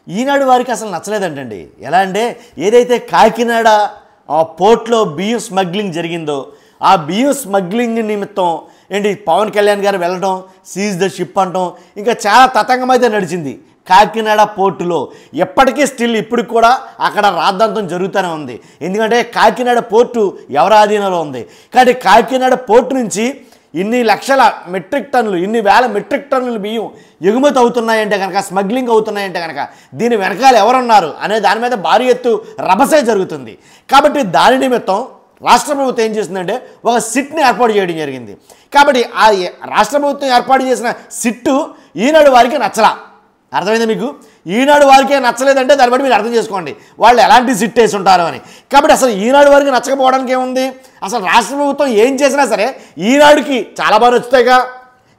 ఈనాడు వారికి అసలు నచ్చలేదంటండి. ఎలా అంటే ఏదైతే కాకినాడ పోర్ట్లో బియ్యం స్మగ్లింగ్ జరిగిందో ఆ బియ్యం స్మగ్లింగ్ నిమిత్తం ఏంటి పవన్ కళ్యాణ్ గారు వెళ్ళడం, సీజ్ ద షిప్ అంటాం, ఇంకా చాలా తతంగమైతే నడిచింది కాకినాడ పోర్టులో. ఎప్పటికీ స్టిల్ ఇప్పుడు కూడా అక్కడ రాద్ధాంతం జరుగుతూనే ఉంది. ఎందుకంటే కాకినాడ పోర్టు ఎవరి ఆధీనంలో ఉంది. కాబట్టి కాకినాడ పోర్టు నుంచి ఇన్ని లక్షల మెట్రిక్ టన్నులు, ఇన్ని వేల మెట్రిక్ టన్నులు బియ్యం ఎగుమతి అవుతున్నాయంటే కనుక, స్మగ్లింగ్ అవుతున్నాయంటే కనుక దీని వెనకాల ఎవరున్నారు అనే దాని మీద భారీ ఎత్తు రభసే జరుగుతుంది. కాబట్టి దాని నిమిత్తం రాష్ట్ర ప్రభుత్వం ఏం చేసిందంటే ఒక సిట్ని ఏర్పాటు చేయడం జరిగింది. కాబట్టి ఆ రాష్ట్ర ప్రభుత్వం ఏర్పాటు చేసిన సిట్టు ఈనాడు వారికి నచ్చలా. అర్థమైంది మీకు? ఈనాడు వారికే నచ్చలేదంటే దాన్ని బట్టి మీరు అర్థం చేసుకోండి వాళ్ళు ఎలాంటి సిట్ వేసి ఉంటారో అని. కాబట్టి అసలు ఈనాడు వారికి నచ్చకపోవడానికి ఏముంది? అసలు రాష్ట్ర ప్రభుత్వం ఏం చేసినా సరే ఈనాడుకి చాలా బాగా నచ్చుతాయిగా.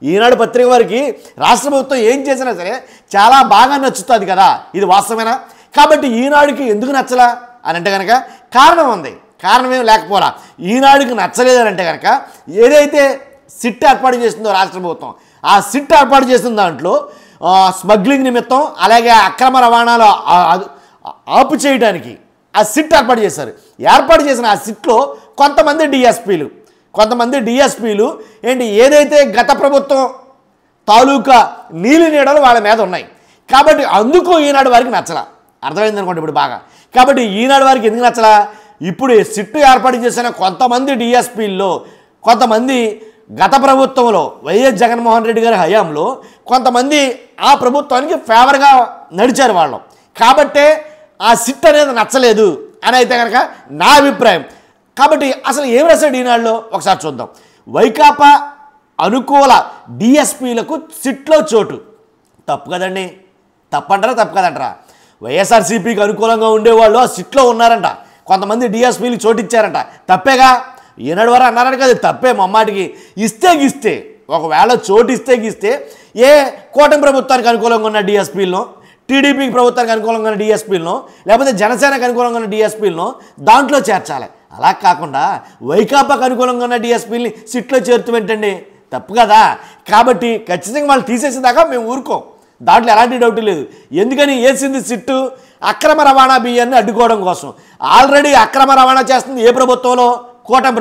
ఈనాడు పత్రిక వారికి రాష్ట్ర ప్రభుత్వం ఏం చేసినా సరే చాలా బాగా నచ్చుతుంది కదా, ఇది వాస్తవేనా? కాబట్టి ఈనాడుకి ఎందుకు నచ్చలా అని అంటే కనుక కారణం ఉంది. కారణం ఏం లేకపోరా. ఈనాడుకి నచ్చలేదని అంటే కనుక ఏదైతే సిట్ ఏర్పాటు చేస్తుందో రాష్ట్ర ప్రభుత్వం, ఆ సిట్ ఏర్పాటు చేస్తున్న దాంట్లో స్మగ్లింగ్ నిమిత్తం అలాగే అక్రమ రవాణాలు ఆపు చేయడానికి ఆ సిట్ ఏర్పాటు చేశారు. ఏర్పాటు చేసిన ఆ సిట్లో కొంతమంది డిఎస్పీలు ఏంటి ఏదైతే గత ప్రభుత్వం తాలూకా నీలి నీడలు వాళ్ళ మీద ఉన్నాయి. కాబట్టి అందుకు ఈనాడు వారికి నచ్చలా. అర్థమైంది అనుకోండి ఇప్పుడు బాగా. కాబట్టి ఈనాడు వారికి ఎందుకు నచ్చలా? ఇప్పుడు సిట్టు ఏర్పాటు చేసిన కొంతమంది డిఎస్పీల్లో కొంతమంది గత ప్రభుత్వంలో వైఎస్ జగన్మోహన్ రెడ్డి గారి హయాంలో కొంతమంది ఆ ప్రభుత్వానికి ఫేవర్గా నడిచారు వాళ్ళు. కాబట్టే ఆ సిట్ అనేది నచ్చలేదు అని అయితే కనుక నా అభిప్రాయం. కాబట్టి అసలు ఏం రాశాడు ఈనాడులో ఒకసారి చూద్దాం. వైకాపా అనుకూల డిఎస్పీలకు సిట్లో చోటు. తప్పు కదండి. తప్పంటారా తప్పు కదంటారా? వైఎస్ఆర్సీపీకి అనుకూలంగా ఉండేవాళ్ళు ఆ సిట్లో ఉన్నారంట, కొంతమంది డిఎస్పీలకు చోటు ఇచ్చారంట. తప్పేగా? ఈనాడు వారు అన్నారని కదా, తప్పే మమ్మాటికి. ఇస్తే ఒకవేళ చోటు ఇస్తే ఏ కూటమి ప్రభుత్వానికి అనుకూలంగా ఉన్న డిఎస్పీలను, టీడీపీకి ప్రభుత్వానికి అనుకూలంగా ఉన్న డిఎస్పీలను, లేకపోతే జనసేనకు అనుకూలంగా ఉన్న డిఎస్పీలను దాంట్లో చేర్చాలి. అలా కాకుండా వైకాపాకు అనుకూలంగా ఉన్న డిఎస్పీలని సిట్లో చేరుతుమేంటండి? తప్పు కదా. కాబట్టి ఖచ్చితంగా వాళ్ళు తీసేసేదాకా మేము ఊరుకోం, దాంట్లో ఎలాంటి డౌట్ లేదు. ఎందుకని వేసింది సిట్టు? అక్రమ రవాణా బియ్యాన్ని అడ్డుకోవడం కోసం. ఆల్రెడీ అక్రమ రవాణా చేస్తుంది ఏ ప్రభుత్వంలో? కూటమి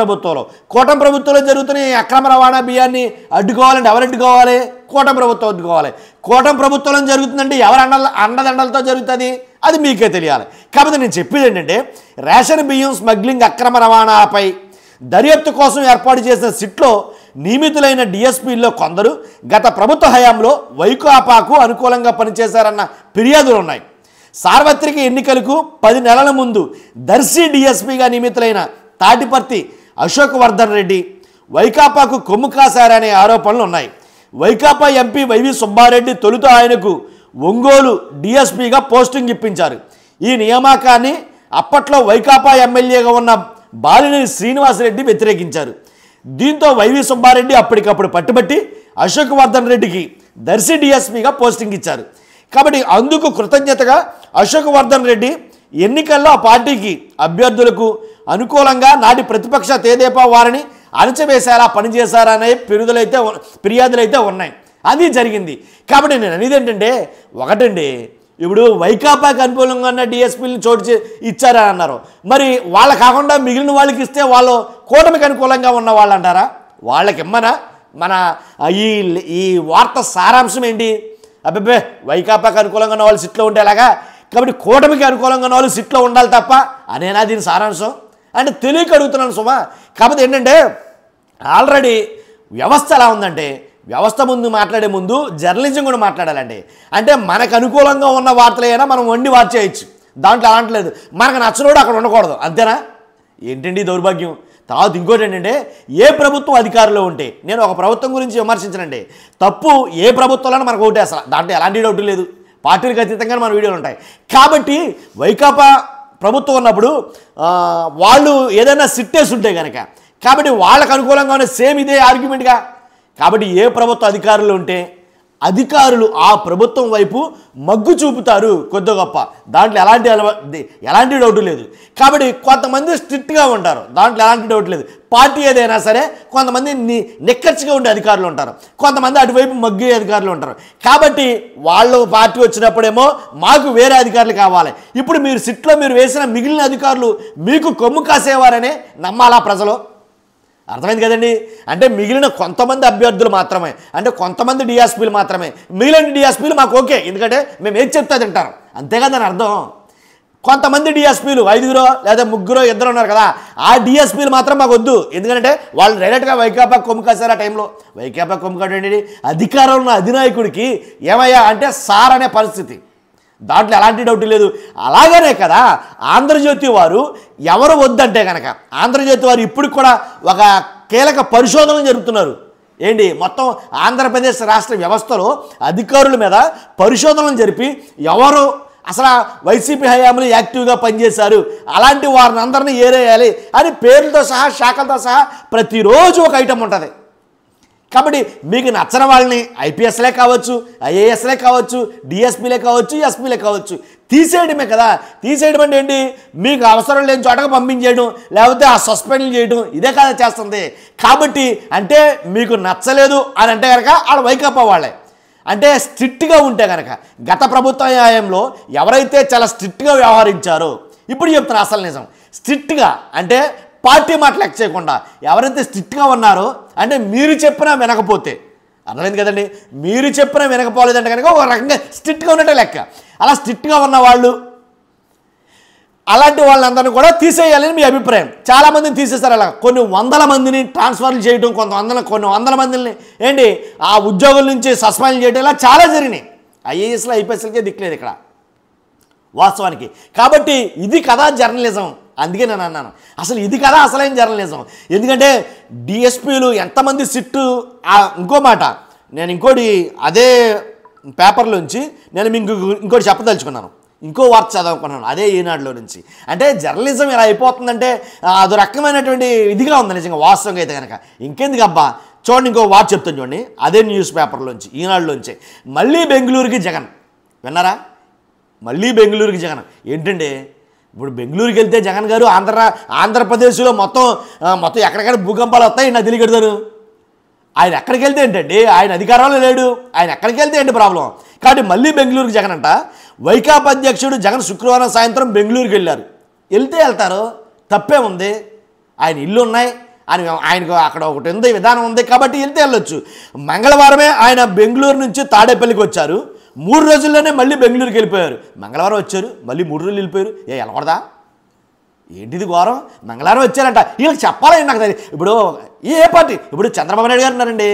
ప్రభుత్వంలో జరుగుతున్న ఈ అక్రమ రవాణా బియ్యాన్ని అడ్డుకోవాలంటే ఎవరు అడ్డుకోవాలి? కూటమి ప్రభుత్వం అడ్డుకోవాలి. కూటమి ప్రభుత్వంలో జరుగుతుందంటే ఎవరు అండదండలతో జరుగుతుంది అది మీకే తెలియాలి. కాబట్టి నేను చెప్పేది ఏంటంటే రేషన్ బియ్యం స్మగ్లింగ్ అక్రమ రవాణాపై దర్యాప్తు కోసం ఏర్పాటు చేసిన సిట్లో నియమితులైన డిఎస్పీల్లో కొందరు గత ప్రభుత్వ హయాంలో వైకాపాకు అనుకూలంగా పనిచేశారన్న ఫిర్యాదులు ఉన్నాయి. సార్వత్రిక ఎన్నికలకు 10 నెలల ముందు దర్శి డిఎస్పీగా నియమితులైన తాటిపర్తి అశోక్ వర్ధన్ రెడ్డి వైకాపాకు కొమ్ము కాశారనే ఆరోపణలు ఉన్నాయి. వైకాపా ఎంపీ వైవి సుబ్బారెడ్డి తొలుత ఆయనకు ఒంగోలు డిఎస్పీగా పోస్టింగ్ ఇప్పించారు. ఈ నియామకాన్ని అప్పట్లో వైకాపా ఎమ్మెల్యేగా ఉన్న బాలినేని శ్రీనివాసరెడ్డి వ్యతిరేకించారు. దీంతో వైవి సుబ్బారెడ్డి అప్పటికప్పుడు పట్టుబట్టి అశోక్ వర్ధన్ రెడ్డికి దర్శి డిఎస్పీగా పోస్టింగ్ ఇచ్చారు. కాబట్టి అందుకు కృతజ్ఞతగా అశోక్ వర్ధన్ రెడ్డి ఎన్నికల్లో ఆ పార్టీకి అభ్యర్థులకు అనుకూలంగా నాటి ప్రతిపక్ష తెదేపా వారిని అణచివేశారా పనిచేశారనే ఫిర్యాదులైతే ఉన్నాయి. అది జరిగింది. కాబట్టి నేను అనేది ఏంటంటే ఒకటండి, ఇప్పుడు వైకాపాకి అనుకూలంగా ఉన్న డిఎస్పీలను చోటు ఇచ్చారని అన్నారు. మరి వాళ్ళ కాకుండా మిగిలిన వాళ్ళకి ఇస్తే వాళ్ళు కూటమికి అనుకూలంగా ఉన్న వాళ్ళు అంటారా? వాళ్ళకి ఇమ్మనా? మన ఈ వార్త సారాంశం ఏంటి? అబ్బే వైకాపాకి అనుకూలంగా ఉన్న వాళ్ళు సిట్లో ఉంటే ఎలాగా? కాబట్టి కూటమికి అనుకూలంగా ఉన్న వాళ్ళు సిట్లో ఉండాలి తప్ప అనేనా దీని సారాంశం? అంటే తెలియక అడుగుతున్నాను సుమా. కాకపోతే ఏంటంటే ఆల్రెడీ వ్యవస్థ ఎలా ఉందంటే వ్యవస్థ ముందు మాట్లాడే ముందు జర్నలిజం కూడా మాట్లాడాలండి. అంటే మనకు అనుకూలంగా ఉన్న వార్తలైనా మనం వండి వార్చేయచ్చు, దాంట్లో అలాంటి మనకు నచ్చనోడు అక్కడ ఉండకూడదు, అంతేనా? ఏంటండి దౌర్భాగ్యం. తర్వాత ఇంకోటి ఏంటంటే ఏ ప్రభుత్వం అధికారంలో ఉంటే, నేను ఒక ప్రభుత్వం గురించి విమర్శించనండి, తప్పు ఏ ప్రభుత్వంలో మనకు ఓటేస్తా, దాంట్లో ఎలాంటి డౌట్ లేదు, పార్టీలకు అతీతంగా మన వీడియోలు ఉంటాయి. కాబట్టి వైకాపా ప్రభుత్వం ఉన్నప్పుడు వాళ్ళు ఏదైనా సిట్టేసి ఉంటే కనుక, కాబట్టి వాళ్ళకు అనుకూలంగా ఉన్న సేమ్ ఇదే ఆర్గ్యుమెంట్గా. కాబట్టి ఏ ప్రభుత్వ అధికారులు ఉంటే అధికారులు ఆ ప్రభుత్వం వైపు మగ్గు చూపుతారు కొద్ది గొప్ప, దాంట్లో ఎలాంటి డౌట్ లేదు. కాబట్టి కొంతమంది స్ట్రిక్ట్గా ఉంటారు, దాంట్లో ఎలాంటి డౌట్ లేదు. పార్టీ ఏదైనా సరే కొంతమంది నిక్కచ్చిగా ఉండే అధికారులు ఉంటారు, కొంతమంది అటువైపు మగ్గే అధికారులు ఉంటారు. కాబట్టి వాళ్ళు పార్టీ వచ్చినప్పుడేమో మాకు వేరే అధికారులు కావాలి. ఇప్పుడు మీరు సిట్లో మీరు వేసిన మిగిలిన అధికారులు మీకు కొమ్ము కాసేవారనే నమ్మాలా ప్రజలు? అర్థమైంది కదండి. అంటే మిగిలిన కొంతమంది అభ్యర్థులు మాత్రమే, అంటే కొంతమంది డిఎస్పీలు మాత్రమే, మిగిలిన డిఎస్పీలు మాకు ఓకే, ఎందుకంటే మేము ఏది చెప్తే తింటారు, అంతేగా దాని అర్థం. కొంతమంది డిఎస్పీలు 5 లేదా 3 2 ఉన్నారు కదా, ఆ డిఎస్పీలు మాత్రం మాకు వద్దు, ఎందుకంటే వాళ్ళు డైరెక్ట్గా వైకాపా కొమ్ము కాశారు. ఆ టైంలో వైకాపా కొమ్ము కాడండి అధికారం ఉన్న అధినాయకుడికి ఏమయ్యా అంటే సార్ అనే పరిస్థితి, దాంట్లో ఎలాంటి డౌట్ లేదు. అలాగనే కదా ఆంధ్రజ్యోతి వారు ఎవరు వద్దంటే కనుక ఆంధ్రజ్యోతి వారు ఇప్పుడు కూడా ఒక కీలక పరిశోధన జరుపుతున్నారు. ఏంటి, మొత్తం ఆంధ్రప్రదేశ్ రాష్ట్ర వ్యవస్థలో అధికారుల మీద పరిశోధనలు జరిపి ఎవరు అసలు వైసీపీ హయాంలో యాక్టివ్గా పనిచేశారు అలాంటి వారిని అందరినీ ఏరేయాలి అని పేర్లతో సహా శాఖలతో సహా ప్రతిరోజు ఒక ఐటెం ఉంటుంది. కాబట్టి మీకు నచ్చని వాళ్ళని ఐపీఎస్లే కావచ్చు, ఐఏఎస్లే కావచ్చు, డిఎస్పీలే కావచ్చు, ఎస్పీలే కావచ్చు తీసేయడమే కదా. తీసేయడం అంటే ఏంటి, మీకు అవసరం లేని చోటకు పంపించేయడం, లేకపోతే ఆ సస్పెండ్ చేయడం, ఇదే కదా చేస్తుంది. కాబట్టి అంటే మీకు నచ్చలేదు అని అంటే కనుక వాళ్ళ వైకాపా వాళ్ళే. అంటే స్ట్రిక్ట్గా ఉంటే కనుక గత ప్రభుత్వ హయాంలో ఎవరైతే చాలా స్ట్రిక్ట్గా వ్యవహరించారో, ఇప్పుడు చెప్తున్నా అసలు నిజం, స్ట్రిక్ట్గా అంటే పార్టీ మాట లెక్క చేయకుండా ఎవరైతే స్ట్రిక్ట్గా ఉన్నారో, అంటే మీరు చెప్పినా వినకపోతే, అర్థమైంది కదండి, మీరు చెప్పినా వినకపోలేదంటే కనుక ఒక రకంగా స్ట్రిక్ట్గా ఉన్నట్టే లెక్క. అలా స్ట్రిక్ట్గా ఉన్న వాళ్ళు అలాంటి వాళ్ళందరినీ కూడా తీసేయాలని మీ అభిప్రాయం. చాలామందిని తీసేస్తారు. అలా కొన్ని వందల మందిని ట్రాన్స్ఫర్లు చేయడం, కొన్ని వందల మందిని ఏంటి ఆ ఉద్యోగుల నుంచి సస్పెండ్ చేయడం, ఇలా చాలా జరిగినాయి. ఐఏఎస్లో ఐపీఎస్లకే దిక్కులేదు ఇక్కడ వాస్తవానికి. కాబట్టి ఇది కదా జర్నలిజం. అందుకే నేను అన్నాను అసలు ఇది కదా అసలైన జర్నలిజం. ఎందుకంటే డిఎస్పీలు ఎంతమంది సిట్టు, ఇంకో మాట నేను ఇంకోటి అదే పేపర్లోంచి నేను మీకు ఇంకోటి చెప్పదలుచుకున్నాను, ఇంకో వార్త చదవనుకున్నాను అదే ఈనాడులో నుంచి. అంటే జర్నలిజం ఇలా అయిపోతుందంటే అది రకమైనటువంటి ఇదిగా ఉంది నిజంగా వాస్తవంగా అయితే కనుక. ఇంకెందుకు అబ్బా, చూడండి ఇంకో వార్త చెప్తాను చూడండి, అదే న్యూస్ పేపర్లోంచి ఈనాడులోంచి. మళ్ళీ బెంగళూరుకి జగన్, విన్నారా? మళ్ళీ బెంగళూరుకి జగన్ ఏంటండి, ఇప్పుడు బెంగళూరుకి వెళ్తే జగన్ గారు ఆంధ్రప్రదేశ్లో మొత్తం ఎక్కడికక్కడ భూకంపాలు వస్తాయి నాకు తెలియకడతారు. ఆయన ఎక్కడికి వెళ్తే ఏంటండి, ఆయన అధికారంలో లేడు, ఆయన ఎక్కడికి వెళ్తే ఏంటి ప్రాబ్లం. కాబట్టి మళ్ళీ బెంగళూరుకి జగన్ అంట. వైకాపా అధ్యక్షుడు జగన్ శుక్రవారం సాయంత్రం బెంగళూరుకి వెళ్ళారు. వెళ్తారు, తప్పే ఉంది, ఆయన ఇల్లు ఉన్నాయి, ఆయనకు అక్కడ ఒకటి ఉంది, విధానం ఉంది, కాబట్టి వెళ్ళొచ్చు. మంగళవారమే ఆయన బెంగళూరు నుంచి తాడేపల్లికి వచ్చారు. 3 రోజుల్లోనే మళ్ళీ బెంగళూరుకి వెళ్ళిపోయారు. మంగళవారం వచ్చారు, మళ్ళీ 3 రోజులు వెళ్ళిపోయారు. వెళ్ళకూడదా? ఏంటిది ఘోరం? మంగళవారం వచ్చారంట, వీళ్ళకి చెప్పాలండి నాకు తెలియదు. ఇప్పుడు ఏ పార్టీ, ఇప్పుడు చంద్రబాబు నాయుడు గారు ఉన్నారండి,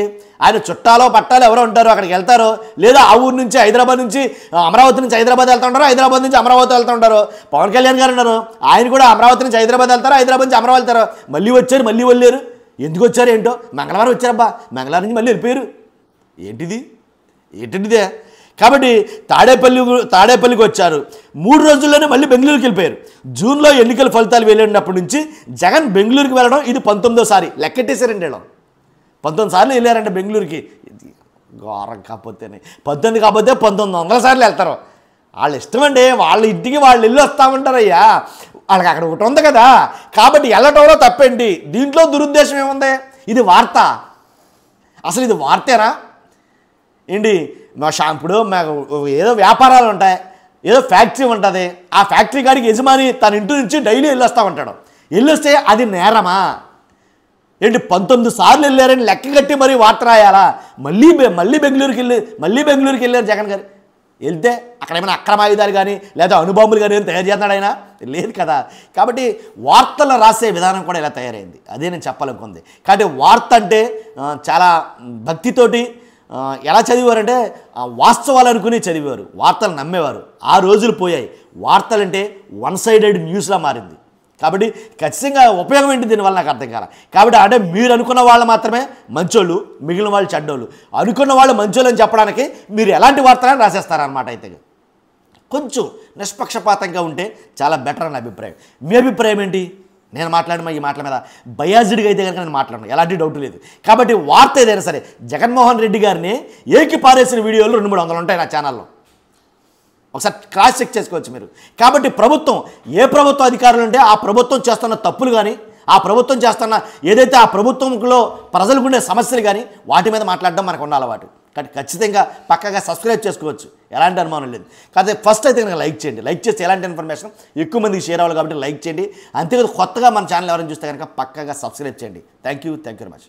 ఆయన చుట్టాలో పట్టాలు ఎవరో ఉంటారో అక్కడికి వెళ్తారో, లేదా ఆ ఊరు నుంచి హైదరాబాద్ నుంచి అమరావతి నుంచి హైదరాబాద్ వెళ్తూ ఉంటారు, హైదరాబాద్ నుంచి అమరావతి వెళ్తూ ఉంటారు. పవన్ కళ్యాణ్ గారు ఉన్నారు, ఆయన కూడా అమరావతి నుంచి హైదరాబాద్ వెళ్తారు, హైదరాబాద్ నుంచి అమరావతి వెళ్తారు. మళ్ళీ వచ్చారు, మళ్ళీ వెళ్ళారు. ఎందుకు వచ్చారు ఏంటో, మంగళవారం వచ్చారబ్బా, మంగళవారం నుంచి మళ్ళీ వెళ్ళిపోయారు. ఏంటిదే? కాబట్టి తాడేపల్లికి వచ్చారు. 3 రోజుల్లోనే మళ్ళీ బెంగళూరుకి వెళ్ళిపోయారు. జూన్లో ఎన్నికల ఫలితాలు వెళ్ళినప్పటి నుంచి జగన్ బెంగళూరుకి వెళ్ళడం ఇది 19వ లెక్కెట్టేశారండి. 19 సార్లు వెళ్ళారంటే బెంగళూరుకి. ఘోరం కాకపోతేనే 19 కాకపోతే 1900 సార్లు వెళ్తారు. వాళ్ళ ఇష్టం అండి, వాళ్ళ ఇంటికి వాళ్ళు వెళ్ళి వస్తామంటారయ్యా, వాళ్ళకి అక్కడ ఒకటి ఉంది కదా. కాబట్టి వెళ్ళటంలో తప్పేంటి, దీంట్లో దురుద్దేశం ఏముంది? ఇది వార్త, అసలు ఇది వార్తేనా ఏంటి? ఇప్పుడు మాకు ఏదో వ్యాపారాలు ఉంటాయి, ఏదో ఫ్యాక్టరీ ఉంటుంది, ఆ ఫ్యాక్టరీ కాడికి యజమాని తన ఇంటి నుంచి డైలీ వెళ్ళొస్తా ఉంటాడు. వెళ్ళొస్తే అది నేరమా ఏంటి? 19 సార్లు వెళ్ళారని లెక్క కట్టి మరీ వార్త రాయాలా? మళ్ళీ బెంగళూరుకి వెళ్ళారు జగన్ గారు. వెళ్తే అక్కడ ఏమైనా అక్రమ ఆయుధాలు కానీ లేదా అణుబాంబులు కానీ తయారు చేస్తున్నాడు ఆయన? లేదు కదా. కాబట్టి వార్తలు రాసే విధానం కూడా ఇలా తయారైంది, అదే నేను చెప్పాలనుకుంది. కాబట్టి వార్త అంటే చాలా భక్తితోటి ఎలా చదివారంటే వాస్తవాలు అనుకుని చదివారు, వార్తలు నమ్మేవారు. ఆ రోజులు పోయాయి. వార్తలంటే వన్ సైడెడ్ న్యూస్లా మారింది. కాబట్టి ఖచ్చితంగా ఉపయోగం ఏంటి దీనివల్ల నాకు అర్థం కాల. కాబట్టి అంటే మీరు అనుకున్న వాళ్ళు మాత్రమే మంచోళ్ళు, మిగిలిన వాళ్ళు చెడ్డోళ్ళు. అనుకున్న వాళ్ళు మంచోళ్ళు అని చెప్పడానికి మీరు ఎలాంటి వార్తలను రాసేస్తారన్నమాట. అయితే కొంచెం నిష్పక్షపాతంగా ఉంటే చాలా బెటర్ అని అభిప్రాయం. మీ అభిప్రాయం ఏంటి? నేను మాట్లాడిన ఈ మాటల మీద బయాజ్డ్గా అయితే కనుక నేను మాట్లాడను, ఎలాంటి డౌట్ లేదు. కాబట్టి వార్త ఏదైనా సరే జగన్మోహన్ రెడ్డి గారిని ఏకి పారేసిన వీడియోలు 200-300 ఉంటాయి నా ఛానల్లో, ఒకసారి క్రాస్ చెక్ చేసుకోవచ్చు మీరు. కాబట్టి ప్రభుత్వం, ఏ ప్రభుత్వ అధికారులు ఉంటే ఆ ప్రభుత్వం చేస్తున్న తప్పులు కానీ ఆ ప్రభుత్వం చేస్తున్న ఏదైతే ఆ ప్రభుత్వంలో ప్రజలకు ఉండే సమస్యలు కానీ వాటి మీద మాట్లాడడం మనకు ఉన్న అలవాటు. కాబట్టి ఖచ్చితంగా పక్కగా సబ్స్క్రైబ్ చేసుకోవచ్చు, ఎలాంటి అనుమానం లేదు. కాకపోతే ఫస్ట్ అయితే కనుక లైక్ చేయండి. లైక్ చేస్తే ఎలాంటి ఇన్ఫర్మేషన్ ఎక్కువ మందికి షేర్ అవ్వాలి కాబట్టి లైక్ చేయండి. అంతేకాదు కొత్తగా మన ఛానల్ ఎవరైనా చూస్తే కనుక పక్కగా సబ్స్క్రైబ్ చేయండి. Thank you very much.